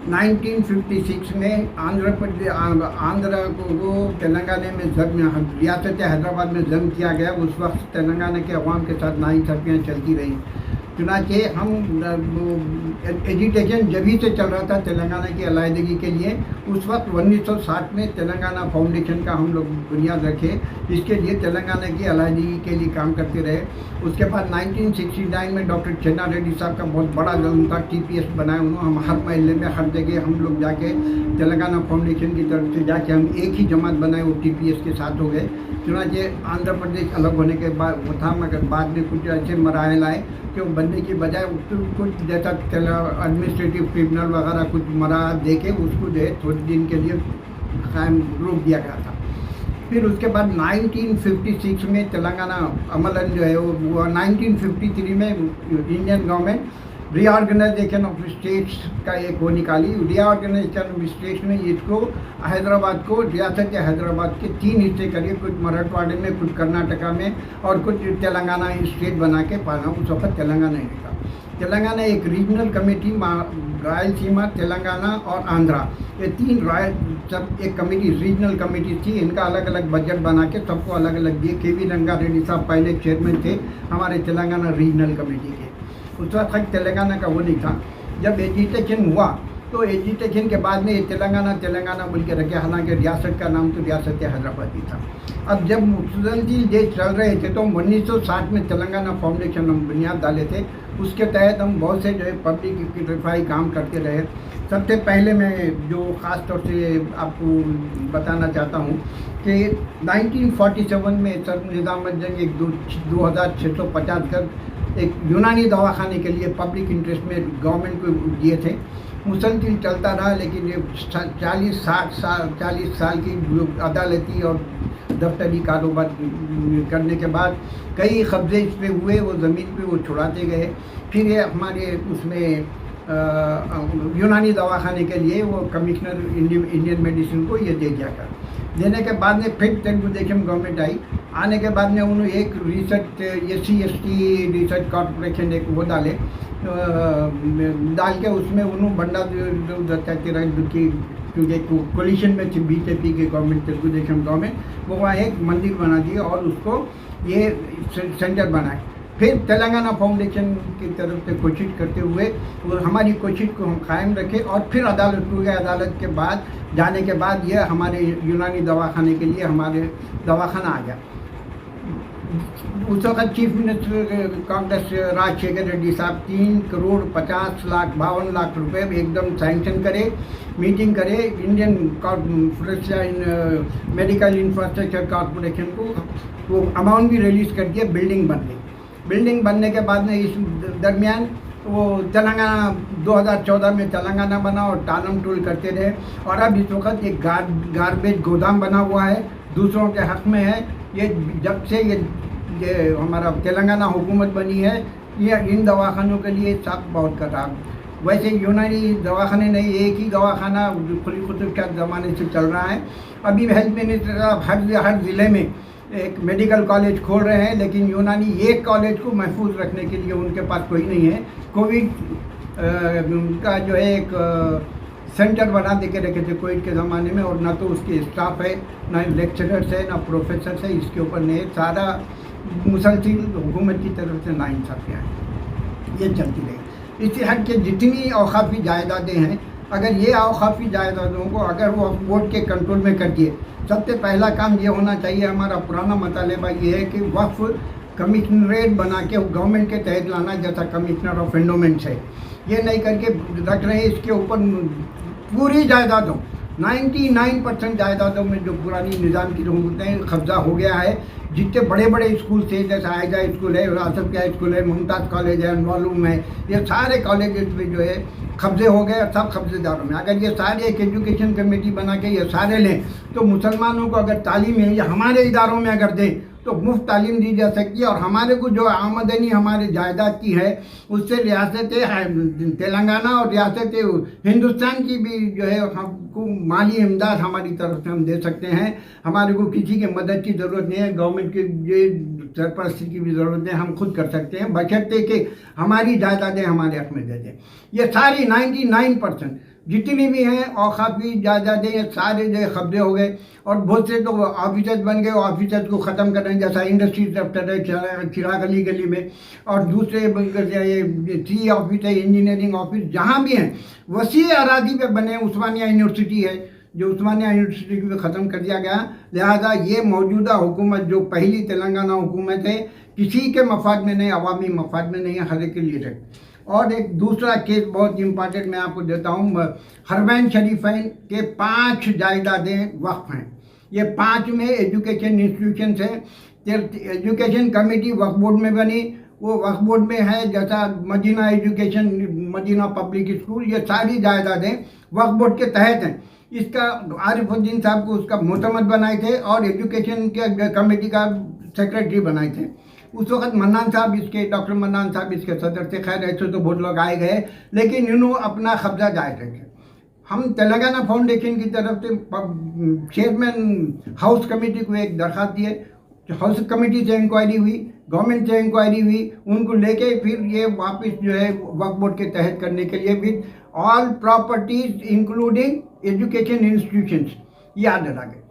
1956 में आंध्र को तेलंगाना में रियासत हैदराबाद में जम किया गया। उस वक्त तेलंगाना के अवाम के साथ नाइंसाफ़ियाँ चलती रही। चुनाचे हम एजिटेशन जब ही से चल रहा था तेलंगाना की अलहदगी के लिए। उस वक्त 1960 में तेलंगाना फाउंडेशन का हम लोग बुनियाद रखे, इसके लिए तेलंगाना की अलहदगी के लिए काम करते रहे। उसके बाद 1969 में डॉक्टर चन्ना रेड्डी साहब का बहुत बड़ा उनका TPS बनाया उन्होंने। हम हर महल्ले में हर जगह हम लोग जाके तेलंगाना फाउंडेशन की तरफ से जाके हम एक ही जमात बनाए, वो TPS के साथ हो गए। चुनाचे आंध्र प्रदेश अलग होने के बाद वो था, मगर बाद में कुछ ऐसे मराहल आए कि वो बनने की बजाय कुछ जैसा एडमिनिस्ट्रेटिव ट्रिब्यूनल वगैरह कुछ मरा दे के उसको जो है थोड़े दिन के लिए कायम रोक दिया गया था। फिर उसके बाद 1956 में तेलंगाना अमलन जो है वो 1953 में Indian government reorganisation of states का एक वो निकाली। रीऑर्गेनाइजेशन ऑफ स्टेट्स में इसको हैदराबाद को रियासत हैदराबाद के 3 हिस्से करिए, कुछ मराठवाड़े में, कुछ कर्नाटका में और कुछ तेलंगाना स्टेट बना के पाना। उस वक्त तेलंगाना नहीं था। तेलंगाना एक रीजनल कमेटी, रायलसीमा, तेलंगाना और आंध्रा, ये 3 सब एक कमेटी रीजनल कमेटी थी। इनका अलग अलग बजट बना के सबको अलग अलग दिए। KV रंगा रेड्डी साहब पहले चेयरमैन थे हमारे तेलंगाना रीजनल कमेटी के। उस वक्त तेलंगाना का वो नहीं था। जब एजिटेशन हुआ तो एजिटेशन के बाद में तेलंगाना बोल के रखे, हालांकि रियासत का नाम तो रियासत हैदराबाद ही था। अब जब मुसलसिल देश चल रहे थे तो 1960 में तेलंगाना फाउंडेशन हम बुनियाद डाले थे। उसके तहत हम बहुत से जो है पब्लिक की तरफाई काम करते रहे। सबसे पहले मैं जो ख़ास तौर से आपको बताना चाहता हूँ कि 1947 में सर निज़ामुद्दीन एक 2650 घर एक यूनानी दवाखाने के लिए पब्लिक इंटरेस्ट में गवर्नमेंट को दिए थे। मुसलसिल चलता रहा, लेकिन ये 40 साल की अदालती और दफ्तरी कारोबार करने के बाद कई कब्जे इस पे हुए, वो ज़मीन पे वो छुड़ाते गए। फिर ये हमारे उसमें यूनानी दवाखाने के लिए वो कमिश्नर इंडियन मेडिसिन को ये दे दिया था। देने के बाद में फिर तेलुगु देशम गवर्नमेंट आई। आने के बाद में उन्होंने एक रिसर्च SC/ST रिसर्च कॉर्पोरेशन एक वो डाल के उसमें उन्होंने बंडा क्योंकि कोलिशन में थी BJP की गवर्नमेंट, तेलुगु देशम गवर्नमेंट, वो वहाँ एक मंदिर बना दिया और उसको ये सेंटर बनाए। फिर तेलंगाना फाउंडेशन की तरफ से कोशिश करते हुए और हमारी कोशिश को हम कायम रखे और फिर अदालत हो गया। अदालत के बाद जाने के बाद ये हमारे यूनानी दवाखाने के लिए हमारे दवाखाना आ गया। उस वक्त चीफ मिनिस्टर कांग्रेस राजशेखर रेड्डी साहब 3,50,52,00,000 रुपये एकदम सैंक्शन करे, मीटिंग करे इंडियन मेडिकल इंफ्रास्ट्रक्चर कॉरपोरेशन को, वो अमाउंट भी रिलीज़ कर दिया। बिल्डिंग बन गई। बिल्डिंग बनने के बाद में इस दरमियान वो तेलंगाना 2014 में तेलंगाना बना और टालम टोल करते रहे। और अब इस वक्त एक गार्बेज गोदाम बना हुआ है, दूसरों के हक़ में है। ये जब से ये हमारा तेलंगाना हुकूमत बनी है, ये इन दवाखानों के लिए सब बहुत कर रहा। वैसे यूनानी दवाखाने नहीं, एक ही दवाखाना कुली कुतुब के ज़माने से चल रहा है। अभी हेल्थ मिनिस्टर साहब हर ज़िले में एक मेडिकल कॉलेज खोल रहे हैं, लेकिन यूनानी एक कॉलेज को महफूज रखने के लिए उनके पास कोई नहीं है। कोविड का जो है एक सेंटर बना दे के रखे थे कोविड के ज़माने में, और ना तो उसके स्टाफ है, ना लेक्चरर्स है, ना प्रोफेसर्स है। इसके ऊपर नहीं, सारा मुसलसिल हुकूमत की तरफ से नाइंसाफ़ियाँ हैं, ये चलती रही। इससे हट के जितनी औकाफ़ी जायदादें हैं, अगर ये औकाफ़ी जायदादों को अगर वो वोट के कंट्रोल में कर दिए, सबसे पहला काम ये होना चाहिए। हमारा पुराना मतलबा ये है कि वक्फ कमिश्नरेट बना के गवर्नमेंट के तहत लाना, जैसा कमिश्नर ऑफ एंडोमेंट्स है। ये नहीं करके रख रहे हैं। इसके ऊपर पूरी जायदादों 99% जायदादों में जो पुरानी निज़ाम की हुकूमत है कब्जा हो गया है। जितने बड़े बड़े स्कूल थे, जैसे आयजा स्कूल है, आसफ क्या स्कूल है, मुमताज़ कॉलेज है, मालूम है, ये सारे कॉलेजेस में जो है कब्जे हो गए, सब कब्जेदारों में। अगर ये सारे एक एजुकेशन कमेटी बना के ये सारे लें तो मुसलमानों को अगर तालीम है, या हमारे इदारों में अगर दें तो मुफ्त तालीम दी जा सकती है। और हमारे को जो आमदनी हमारे जायदाद की है, उससे रियासत तेलंगाना और रियासत हिंदुस्तान की भी जो है हमको माली इमदाद हमारी तरफ से हम दे सकते हैं। हमारे को किसी की मदद की ज़रूरत नहीं है, गवर्नमेंट की ये सरपरस्ती की भी ज़रूरत नहीं, हम खुद कर सकते हैं, बशर्ते कि हमारी जायदादें हमारे हक़ में दे दें। ये सारी 99% जितनी भी हैं और काफ़ी जायदादें हैं सारे जो है कब्जे हो गए। और बहुत से तो ऑफिसर्स बन गए, ऑफिसर्स को ख़त्म कर रहे हैं, जैसा इंडस्ट्रीज दफ्तर है चिराग अली गली में, और दूसरे ये सी ऑफिस है, इंजीनियरिंग ऑफिस, जहाँ भी हैं वसी अराजी पे बने। उस्मानिया यूनिवर्सिटी है जो उस्मानिया यूनिवर्सिटी को ख़त्म कर दिया गया। लिहाजा ये मौजूदा हुकूमत जो पहली तेलंगाना हुकूमत है किसी के मफाद में नहीं, अवामी मफाद में नहीं है, हर एक के लिए है। और एक दूसरा केस बहुत इम्पॉर्टेंट मैं आपको देता हूँ। हरमैन शरीफैन के 5 जायदादें वक्फ हैं। ये 5 में एजुकेशन इंस्टीट्यूशंस हैं। एजुकेशन कमेटी वक्फ बोर्ड में बनी, वो वक्फ बोर्ड में है, जैसा Medina education, Medina public school, ये सारी जायदादें वक्फ बोर्ड के तहत हैं। इसका आरिफुद्दीन साहब को उसका मोतमद बनाए थे और एजुकेशन के कमेटी का सेक्रेटरी बनाए थे। उस वक्त मन्नान साहब इसके, डॉक्टर मन्नान साहब इसके सदर थे। खैर ऐसे तो बहुत लोग आए गए, लेकिन इन्होंने अपना कब्जा जाए रखे। हम तेलंगाना फाउंडेशन की तरफ से चेयरमैन हाउस कमेटी को एक दरख्वास्त दिए। हाउस कमेटी से इंक्वायरी हुई, गवर्नमेंट से इंक्वायरी हुई, उनको लेके फिर ये वापस जो है वक्फ बोर्ड के तहत करने के लिए with all properties including education institutions याद रखा गया।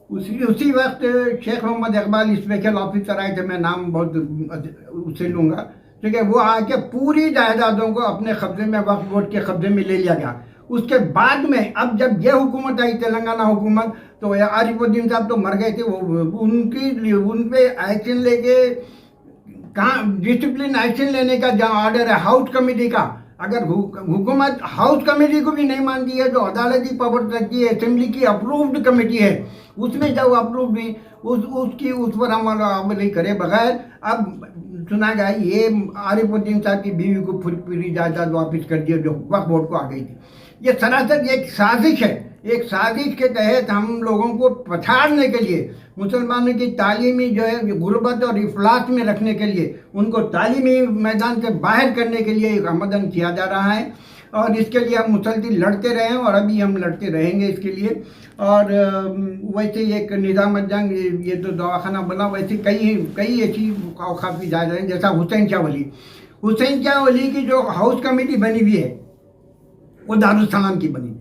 उसी वक्त शेख मोहम्मद इकबाल स्पेशल ऑफिसर आए थे, मैं नाम बहुत उससे लूँगा, ठीक है। वो आके पूरी जायदादों को अपने कब्जे में, वक्फ बोर्ड के कब्जे में ले लिया गया। उसके बाद में अब जब यह हुकूमत आई तेलंगाना हुकूमत, तो आरिफुद्दीन साहब तो मर गए थे, वो उन पे एक्शन लेके, कहाँ डिसिप्लिन एक्शन लेने का जहाँ ऑर्डर है हाउस कमेटी का, अगर हुकूमत हाउस कमेटी को भी नहीं मानती है, जो अदालती पावर रखती है, असेंबली की अप्रूव्ड कमेटी है, उसमें जब अप्रूव भी उस पर अमल करे बगैर, अब सुना गया ये आरिफुद्दीन साहब की बीवी को पूरी जायदाद वापस कर दिया जो वक्फ बोर्ड को आ गई थी। ये सरासर एक साजिश है। एक साजिश के तहत हम लोगों को पछाड़ने के लिए, मुसलमानों की तालीमी जो है गुर्बत और इफलास में रखने के लिए, उनको तालीमी मैदान से बाहर करने के लिए एक आमदन किया जा रहा है। और इसके लिए हम मुसलसिल लड़ते रहे हैं और अभी हम लड़ते रहेंगे इसके लिए। और वैसे एक निज़ाम जंग, ये तो दवाखाना बना, वैसे कई ऐसी काफ़ी ज़्यादा हैं, जैसा हुसैन शाह वली की जो हाउस कमेटी बनी हुई है वो दारुस्सलाम की बनी हुई है।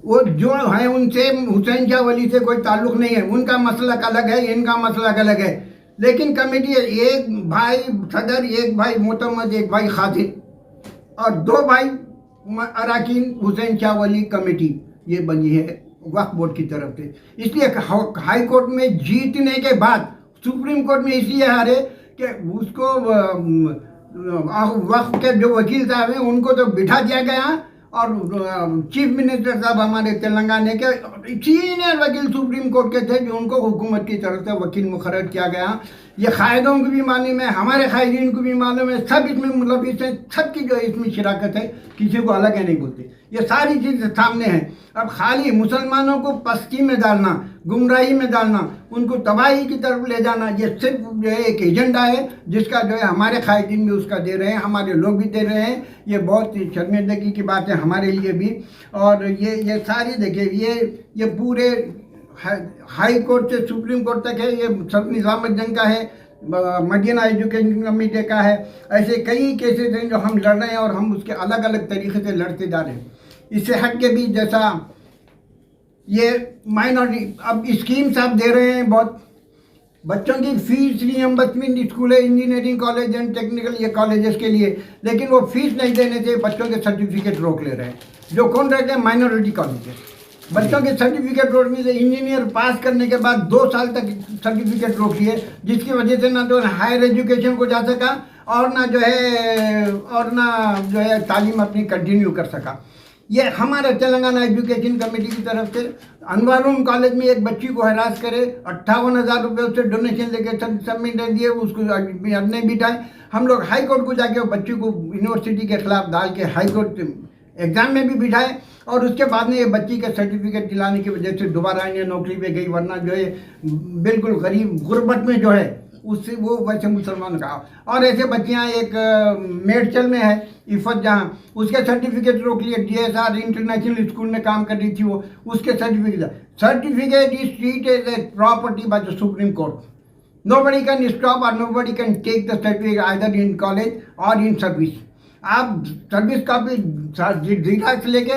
वो जो है उनसे, हुसैन शाह वली से कोई ताल्लुक़ नहीं है, उनका मसलक अलग है, इनका मसलक अलग है। लेकिन कमेटी एक भाई सदर, एक भाई मोतमद, एक भाई खातिन और 2 भाई अराकीन हुसैन शाह वली कमेटी ये बनी है वक्फ बोर्ड की तरफ से। इसलिए हाई कोर्ट में जीतने के बाद सुप्रीम कोर्ट में इसलिए हारे कि उसको वक्फ के जो वकील साहब हैं उनको तो बिठा दिया गया, और चीफ मिनिस्टर साहब हमारे तेलंगाना के सीनियर वकील सुप्रीम कोर्ट के थे, जो उनको हुकूमत की तरफ से वकील मुकर्रर किया गया। ये कायदों को भी मालूम है, हमारे कायदीन को भी मालूम है, सब इसमें मुलविस हैं, सबकी जो इसमें शिराकत है, किसी को अलग है नहीं बोलते। ये सारी चीज़ सामने है। अब खाली मुसलमानों को पस्ती में डालना, गुमराही में डालना, उनको तबाही की तरफ ले जाना, ये सिर्फ जो है एक एजेंडा है, जिसका जो है हमारे कायदीन भी उसका दे रहे हैं, हमारे लोग भी दे रहे हैं। ये बहुत शर्मिंदगी की बात है हमारे लिए भी। और ये सारी देखिए, ये पूरे हाई कोर्ट से सुप्रीम कोर्ट तक है, ये सब निज़ाम जंग का है, मदीना एजुकेशन कमेटी का है। ऐसे कई केसेस हैं जो हम लड़ रहे हैं और हम उसके अलग अलग तरीके से लड़ते जा रहे हैं। इससे हट के भी जैसा ये माइनॉरिटी अब स्कीम्स आप दे रहे हैं, बहुत बच्चों की फीस रियम्बर्समेंट स्कूल है, इंजीनियरिंग कॉलेज एंड टेक्निकल ये कॉलेजेस के लिए, लेकिन वो फीस नहीं देने से बच्चों के सर्टिफिकेट रोक ले रहे हैं। जो कौन रहते हैं? Minority colleges. बच्चों के सर्टिफिकेट रोक में से इंजीनियर पास करने के बाद 2 साल तक सर्टिफिकेट रोक लिए, जिसकी वजह से ना तो हायर एजुकेशन को जा सका और ना जो है तालीम अपनी कंटिन्यू कर सका। ये हमारा तेलंगाना एजुकेशन कमेटी की तरफ से अनवारुम कॉलेज में एक बच्ची को हरास करे, 58,000 रुपये उससे डोनेशन लेके सबमिट दिए, उसको नहीं बिठाए। हम लोग हाई कोर्ट को जाके वो बच्ची को यूनिवर्सिटी के खिलाफ डाल के हाई कोर्ट एग्ज़ाम में भी बिठाए, और उसके बाद में ये बच्ची का सर्टिफिकेट दिलाने की वजह से दोबारा इन्हें नौकरी पे गई, वरना जो है बिल्कुल गरीब गुर्बत में जो है उससे वो वैसे मुसलमान का। और ऐसे बच्चियाँ एक मेडचल में है इफ़त, जहाँ उसके सर्टिफिकेट रोक लिए। DSR इंटरनेशनल स्कूल में काम कर रही थी वो, उसके certificate is treated as property by the supreme court. Nobody can stop or nobody can take the certificate either in college or in service. आप सर्विस का भी जीरा से लेके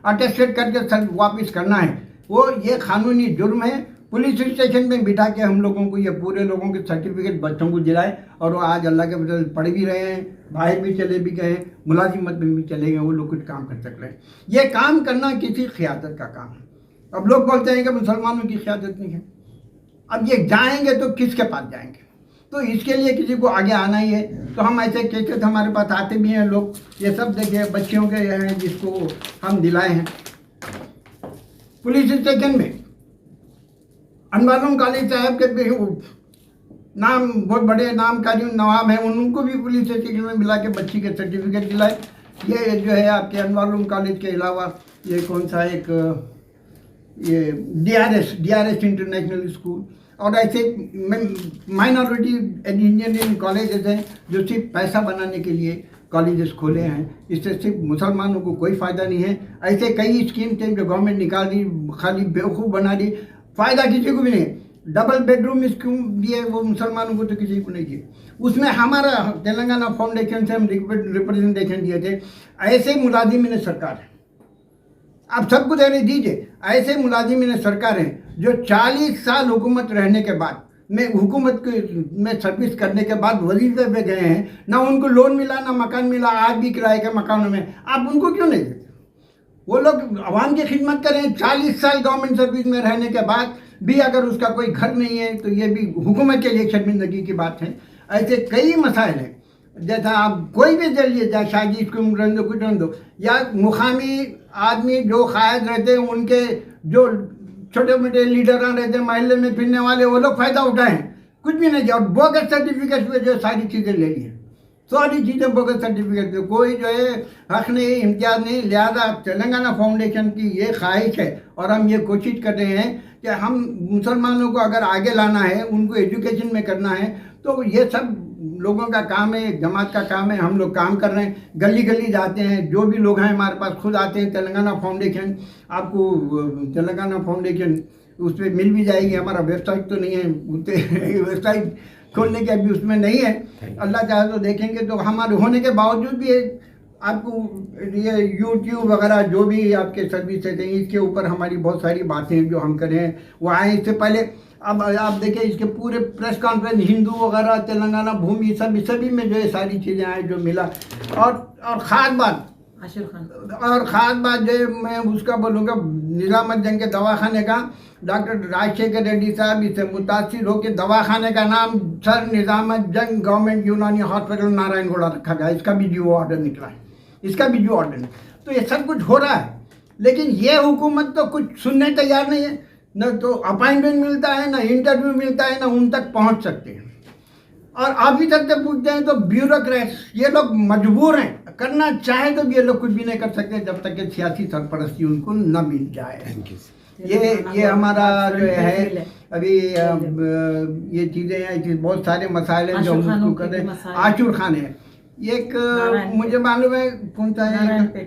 अटेस्टेड करके वापस करना है, वो ये कानूनी जुर्म है। पुलिस स्टेशन में बिठा के हम लोगों को ये पूरे लोगों के सर्टिफिकेट बच्चों को दिलाए, और वो आज अल्लाह के बदले पढ़ भी रहे हैं, बाहर भी चले भी गए, मुलाजिमत में भी चले गए, वो लोग कुछ काम कर सक रहे हैं। ये काम करना किसी क़ियादत का काम है। अब लोग बोलते हैं कि मुसलमानों की क़ियादत नहीं है। अब ये जाएंगे तो किसके पास जाएंगे? तो इसके लिए किसी को आगे आना ही है। तो हम ऐसे केसेस हमारे पास आते भी हैं लोग, ये सब देखिए बच्चियों के हैं जिसको हम दिलाए हैं। पुलिस स्टेशन में अनवारुल काली साहब के नाम बहुत बड़े नामकारी नवाब हैं, उनको भी पुलिस स्टेशन में मिला के बच्ची के सर्टिफिकेट दिलाए। ये जो है आपके अनवारुल कॉलेज के अलावा ये कौन सा एक ये DRS इंटरनेशनल स्कूल, और ऐसे माइनॉरिटी इंजीनियरिंग कॉलेजेस हैं जो सिर्फ पैसा बनाने के लिए कॉलेजेस खोले हैं। इससे सिर्फ मुसलमानों को कोई फ़ायदा नहीं है। ऐसे कई स्कीम थे जो गवर्नमेंट निकाल दी, खाली बेवकूफ़ बना दी, फ़ायदा किसी को भी नहीं। डबल बेडरूम स्कीम दिए, वो मुसलमानों को तो किसी को नहीं दिए। उसमें हमारा तेलंगाना फाउंडेशन से हम रिप्रेजेंटेशन दिए थे। ऐसे मुलाजिमीन सरकार है, आप सबको देने दीजिए, ऐसे मुलाजिमीन सरकार हैं जो 40 साल हुकूमत रहने के बाद में हुकूमत में सर्विस करने के बाद वजीफे पे गए हैं, ना उनको लोन मिला ना मकान मिला, आज भी किराए के मकानों में। आप उनको क्यों नहीं देते? वो लोग आवाम की खिदमत करें। 40 साल गवर्नमेंट सर्विस में रहने के बाद भी अगर उसका कोई घर नहीं है तो ये भी हुकूमत के लिए शर्मिंदगी की बात है। ऐसे कई मसाइल हैं, जैसा आप कोई भी जरिए चाहे शादी स्कूल रन दो, कुछ रन दो, या मुकामी आदमी जो कायद रहते हैं, उनके जो छोटे मोटे लीडरान रहते हैं महल्ले में फिरने वाले, वो लोग फ़ायदा उठाएं, कुछ भी नहीं किया। और बोगस सर्टिफिकेट पे जो सारी चीज़ें ले ली, सारी चीज़ें बोगस सर्टिफिकेट पे, कोई जो है हक नहीं, इम्तियाज़ नहीं। लिहाजा तेलंगाना फाउंडेशन की ये ख्वाहिश है और हम ये कोशिश कर रहे हैं कि हम मुसलमानों को अगर आगे लाना है, उनको एजुकेशन में करना है, तो ये सब लोगों का काम है, जमात का काम है। हम लोग काम कर रहे हैं, गली गली जाते हैं, जो भी लोग हैं हमारे पास खुद आते हैं। तेलंगाना फाउंडेशन, आपको तेलंगाना फाउंडेशन उस पर मिल भी जाएगी। हमारा वेबसाइट तो नहीं है, वेबसाइट खोलने के अभी उसमें नहीं है, अल्लाह चाहे तो देखेंगे। तो हमारे होने के बावजूद भी आपको ये YouTube वगैरह जो भी आपके सर्विसेज हैं, इसके ऊपर हमारी बहुत सारी बातें जो हम करें वो आए। इससे पहले अब आप देखें इसके पूरे प्रेस कॉन्फ्रेंस हिंदू वगैरह, तेलंगाना भूमि, सभी में जो ये सारी चीज़ें आए जो मिला। और ख़ास बात जो है मैं उसका बोलूँगा, निज़ामुद्दीन जंग के दवाखाने का डॉक्टर राजशेखर रेड्डी साहब इससे मुतासिर होकर दवाखाने का नाम सर निज़ामुद्दीन जंग गवर्नमेंट यूनानी हॉस्पिटल नारायणगढ़ रखा गया। इसका भी जो ऑर्डर निकला है, इसका भी जो ऑर्डर है। तो ये सब कुछ हो रहा है, लेकिन ये हुकूमत तो कुछ सुनने तैयार नहीं है। न तो अपॉइंटमेंट मिलता है, ना इंटरव्यू मिलता है, ना उन तक पहुंच सकते हैं। और ऑफिसर से पूछते हैं तो ब्यूरोक्रेट्स, ये लोग मजबूर हैं, करना चाहे तो भी ये लोग कुछ भी नहीं कर सकते जब तक कि सियासी सरपरस्ती उनको न मिल जाए। ये हमारा जो है अभी ये चीज़ें हैं, बहुत सारे मसाइल हैं जो हम उसको कर रहे हैं। आशूर खान है, एक मुझे मालूम है कौन सा है,